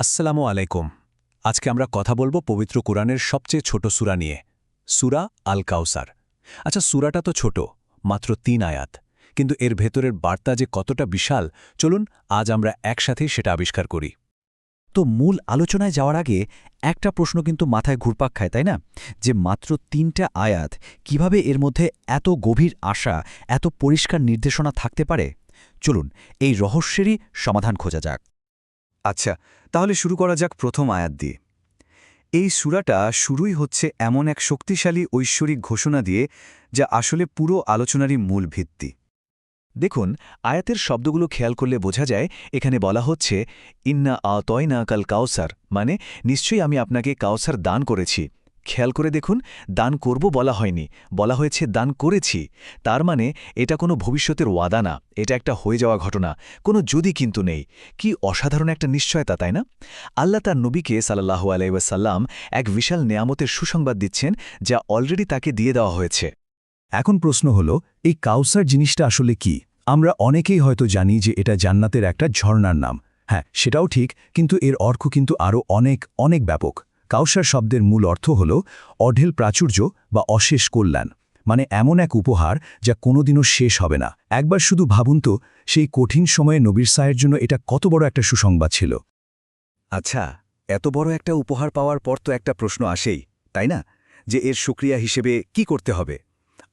আসসালামু আলাইকুম। আজকে আমরা কথা বলবো পবিত্র কোরআনের সবচেয়ে ছোট সূরা নিয়ে, সূরা আল কাউসার। আচ্ছা, সূরাটা তো ছোট, মাত্র ৩ আয়াত, কিন্তু এর ভেতরের বার্তা যে কতটা বিশাল, চলুন আজ আমরা একসাথেই সেটা আবিষ্কার করি। তো মূল আলোচনায় যাওয়ার আগে একটা প্রশ্ন কিন্তু মাথায় ঘুরপাক খায়, তাই না? যে মাত্র ৩টা আয়াত কিভাবে এর মধ্যে এত গভীর আশা, এত পরিষ্কার নির্দেশনা থাকতে পারে? চলুন এই রহস্যেরই সমাধান খোঁজা যাক। আচ্ছা, তাহলে শুরু করা যাক প্রথম আয়াত দিয়ে। এই সূরাটা শুরুই হচ্ছে এমন এক শক্তিশালী ঐশ্বরিক ঘোষণা দিয়ে, যা আসলে পুরো আলোচনারই মূল ভিত্তি। দেখুন, আয়াতের শব্দগুলো খেয়াল করলে বোঝা যায় এখানে বলা হচ্ছে ইন্না আতয়না কাল কাউসার, মানে নিশ্চয়ই আমি আপনাকে কাউসার দান করেছি। খেয়াল করে দেখুন, দান করব বলা হয়নি, বলা হয়েছে দান করেছি। তার মানে এটা কোনো ভবিষ্যতের ওয়াদা না, এটা একটা হয়ে যাওয়া ঘটনা, কোনো যদি কিন্তু নেই। কি অসাধারণ একটা নিশ্চয়তা, তাই না? আল্লাহ তার নবীকে সাল্লাল্লাহু আলাইহি ওয়াসাল্লাম এক বিশাল নেয়ামতের সুসংবাদ দিচ্ছেন, যা অলরেডি তাকে দিয়ে দেওয়া হয়েছে। এখন প্রশ্ন হল, এই কাউসার জিনিসটা আসলে কি? আমরা অনেকেই হয়তো জানি যে এটা জান্নাতের একটা ঝর্ণার নাম। হ্যাঁ, সেটাও ঠিক, কিন্তু এর অর্থ কিন্তু আরও অনেক অনেক ব্যাপক। কাউসার শব্দের মূল অর্থ হল অঢেল প্রাচুর্য বা অশেষ কল্যাণ, মানে এমন এক উপহার যা কোনোদিনও শেষ হবে না। একবার শুধু ভাবুন তো, সেই কঠিন সময়ে নবীর সায়ের জন্য এটা কত বড় একটা সুসংবাদ ছিল। আচ্ছা, এত বড় একটা উপহার পাওয়ার পর তো একটা প্রশ্ন আসেই, তাই না? যে এর শুকরিয়া হিসেবে কি করতে হবে?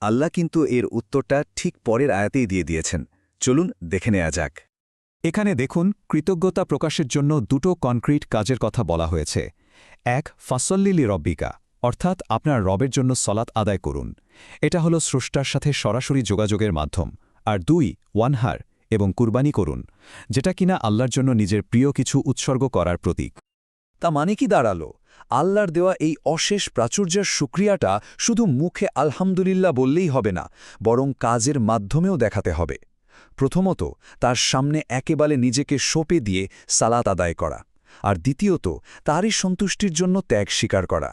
আল্লাহ কিন্তু এর উত্তরটা ঠিক পরের আয়াতেই দিয়ে দিয়েছেন। চলুন দেখে নেওয়া যাক। এখানে দেখুন, কৃতজ্ঞতা প্রকাশের জন্য দুটো কনক্রিট কাজের কথা বলা হয়েছে। এক, ফাসল্লিলি রব্বিকা, অর্থাৎ আপনার রবের জন্য সলাত আদায় করুন। এটা হলো স্রষ্টার সাথে সরাসরি যোগাযোগের মাধ্যম। আর ২, ওয়ানহার, এবং কুরবানি করুন, যেটা কিনা আল্লাহর জন্য নিজের প্রিয় কিছু উৎসর্গ করার প্রতীক। তা মানে কি দাঁড়ালো? আল্লাহর দেওয়া এই অশেষ প্রাচুর্যের শুকরিয়াটা শুধু মুখে আলহামদুলিল্লাহ বললেই হবে না, বরং কাজের মাধ্যমেও দেখাতে হবে। প্রথমত, তার সামনে একেবারে নিজেকে সঁপে দিয়ে সালাত আদায় করা, আর দ্বিতীয়ত তারই সন্তুষ্টির জন্য ত্যাগ স্বীকার করা।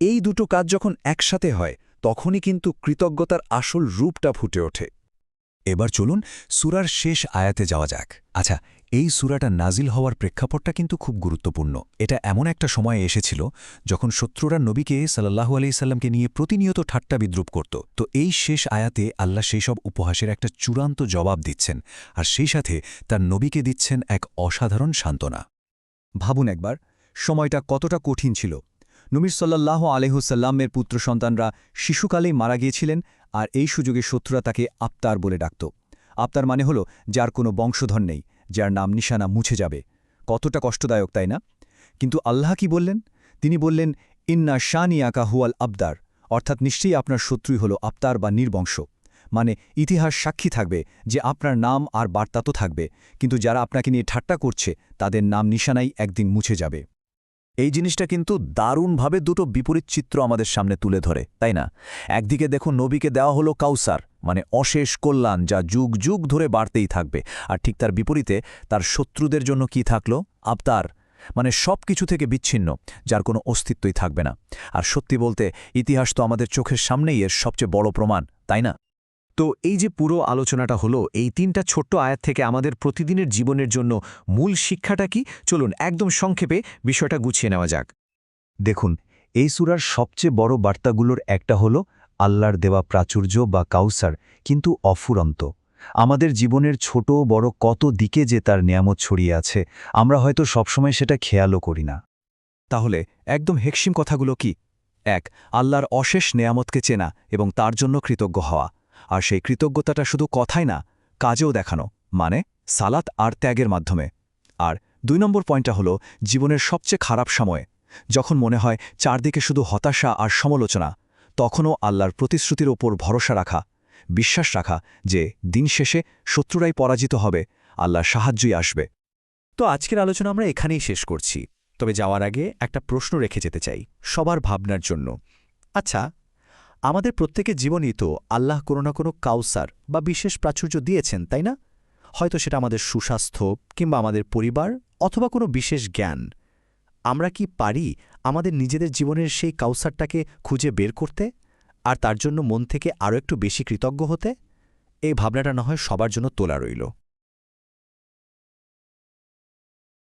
এই দুটো কাজ যখন একসাথে হয়, তখনই কিন্তু কৃতজ্ঞতার আসল রূপটা ফুটে ওঠে। এবার চলুন সূরার শেষ আয়াতে যাওয়া যাক। আচ্ছা, এই সূরাটা নাজিল হওয়ার প্রেক্ষাপটটা কিন্তু খুব গুরুত্বপূর্ণ। এটা এমন একটা সময়ে এসেছিল যখন শত্রুরা নবীকে সাল্লাল্লাহু আলাইহি সাল্লামকে নিয়ে প্রতিনিয়ত ঠাট্টা বিদ্রুপ করত। তো এই শেষ আয়াতে আল্লাহ সেই সব উপহাসের একটা চূড়ান্ত জবাব দিচ্ছেন, আর সেই সাথে তার নবীকে দিচ্ছেন এক অসাধারণ সান্ত্বনা। ভাবুন একবার, সময়টা কতটা কঠিন ছিল। নবী সাল্লাল্লাহু আলাইহি সাল্লামের পুত্র সন্তানরা শিশুকালেই মারা গিয়েছিলেন, আর এই সুযোগে শত্রুরা তাকে আবতার বলে ডাকত। আবতার মানে হলো যার কোনো বংশধর নেই, যার নাম নিশানা মুছে যাবে। কতটা কষ্টদায়ক, তাই না? কিন্তু আল্লাহ কি বললেন? তিনি বললেন, ইন্না শানিয়াকা হুয়াল আবদার, অর্থাৎ নিশ্চয়ই আপনার শত্রুই হল আবতার বা নির্বংশ। মানে ইতিহাস সাক্ষী থাকবে যে আপনার নাম আর বার্তা তো থাকবে, কিন্তু যারা আপনাকে নিয়ে ঠাট্টা করছে তাদের নাম নিশানাই একদিন মুছে যাবে। এই জিনিসটা কিন্তু দারুণভাবে দুটো বিপরীত চিত্র আমাদের সামনে তুলে ধরে, তাই না? একদিকে দেখুন, নবীকে দেওয়া হলো কাউসার, মানে অশেষ কল্যাণ, যা যুগ যুগ ধরে বাড়তেই থাকবে। আর ঠিক তার বিপরীতে তার শত্রুদের জন্য কি থাকলো? আবতার, মানে সব কিছু থেকে বিচ্ছিন্ন, যার কোনো অস্তিত্বই থাকবে না। আর সত্যি বলতে, ইতিহাস তো আমাদের চোখের সামনেই এর সবচেয়ে বড় প্রমাণ, তাই না? তো এই যে পুরো আলোচনাটা হলো, এই ৩টা ছোট্ট আয়াত থেকে আমাদের প্রতিদিনের জীবনের জন্য মূল শিক্ষাটা কি? চলুন একদম সংক্ষেপে বিষয়টা গুছিয়ে নেওয়া যাক। দেখুন, এই সূরার সবচেয়ে বড় বার্তাগুলোর একটা হল আল্লাহর দেওয়া প্রাচুর্য বা কাউসার কিন্তু অফুরন্ত। আমাদের জীবনের ছোট বড় কত দিকে যে তার নেয়ামত ছড়িয়ে আছে, আমরা হয়তো সবসময় সেটা খেয়ালও করি না। তাহলে একদম হেকসিম কথাগুলো কি? ১, আল্লাহর অশেষ নেয়ামতকে চেনা এবং তার জন্য কৃতজ্ঞ হওয়া। আর সেই কৃতজ্ঞতাটা শুধু কথাই না, কাজেও দেখানো, মানে সালাত আর ত্যাগের মাধ্যমে। আর ২ নম্বর পয়েন্টটা হলো, জীবনের সবচেয়ে খারাপ সময়ে, যখন মনে হয় চারদিকে শুধু হতাশা আর সমালোচনা, তখনও আল্লাহর প্রতিশ্রুতির ওপর ভরসা রাখা, বিশ্বাস রাখা যে দিন শেষে শত্রুরাই পরাজিত হবে, আল্লাহর সাহায্যই আসবে। তো আজকের আলোচনা আমরা এখানেই শেষ করছি। তবে যাওয়ার আগে একটা প্রশ্ন রেখে যেতে চাই সবার ভাবনার জন্য। আচ্ছা, আমাদের প্রত্যেকের জীবনই তো আল্লাহ কোনো না কোনো কাউসার বা বিশেষ প্রাচুর্য দিয়েছেন, তাই না? হয়তো সেটা আমাদের সুস্বাস্থ্য, কিংবা আমাদের পরিবার, অথবা কোনো বিশেষ জ্ঞান। আমরা কি পারি আমাদের নিজেদের জীবনের সেই কাউসারটাকে খুঁজে বের করতে, আর তার জন্য মন থেকে আরও একটু বেশি কৃতজ্ঞ হতে? এই ভাবনাটা না হয় সবার জন্য তোলা রইল।